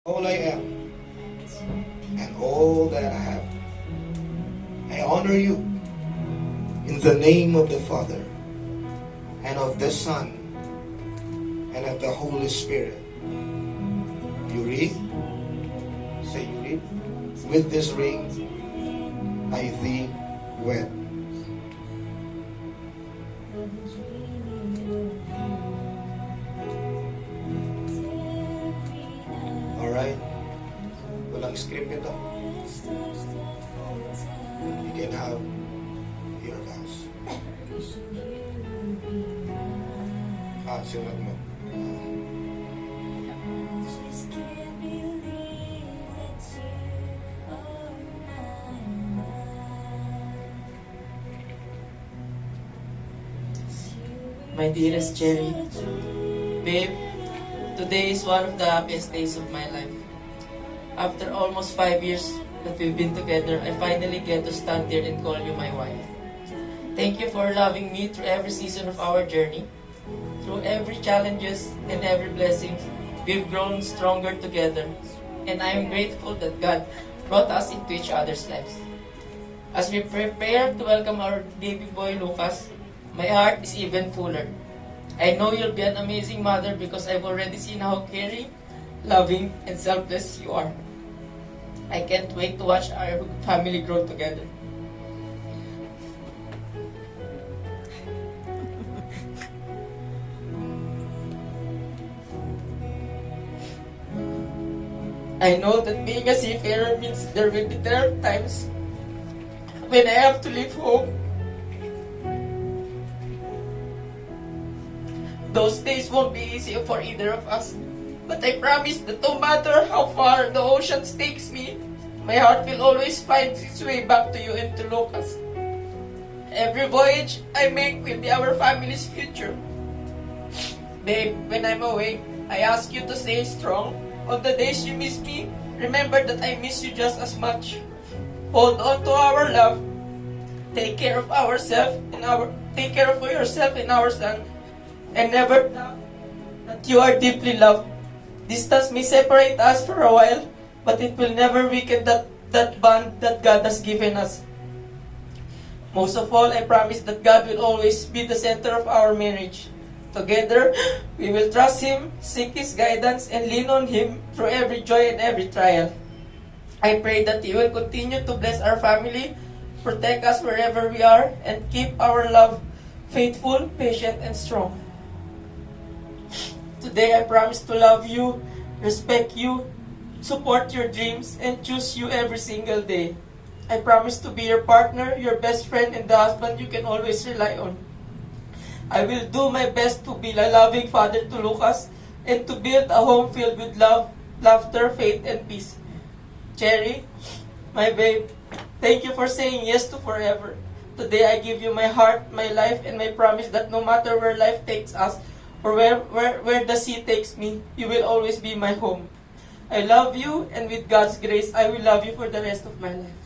all I am and all that I have. I honor you in the name of the Father and of the Son and of the Holy Spirit. You read? Say you read. With this ring I thee wed. Alright? Walang script ito. You can have your vows. Sunod mo. My dearest Cherry, babe, today is one of the happiest days of my life. After almost 5 years that we've been together, I finally get to stand here and call you my wife. Thank you for loving me through every season of our journey. Through every challenges and every blessing, we've grown stronger together. And I am grateful that God brought us into each other's lives. As we prepare to welcome our baby boy Lucas, my heart is even fuller. I know you'll be an amazing mother because I've already seen how caring, loving, and selfless you are. I can't wait to watch our family grow together. I know that being a seafarer means there will be there are times when I have to leave home. Those days won't be easy for either of us. But I promise that no matter how far the ocean takes me, my heart will always find its way back to you and to Lucas. Every voyage I make will be our family's future. Babe, when I'm away, I ask you to stay strong. On the days you miss me, remember that I miss you just as much. Hold on to our love. Take care of yourself and our son. And never doubt that you are deeply loved. Distance may separate us for a while, but it will never weaken that bond that God has given us. Most of all, I promise that God will always be the center of our marriage. Together, we will trust Him, seek His guidance, and lean on Him through every joy and every trial. I pray that He will continue to bless our family, protect us wherever we are, and keep our love faithful, patient, and strong. Today, I promise to love you, respect you, support your dreams, and choose you every single day. I promise to be your partner, your best friend, and the husband you can always rely on. I will do my best to be a loving father to Lucas and to build a home filled with love, laughter, faith, and peace. Cherry, my babe, thank you for saying yes to forever. Today, I give you my heart, my life, and my promise that no matter where life takes us, or where the sea takes me, you will always be my home. I love you, and with God's grace, I will love you for the rest of my life.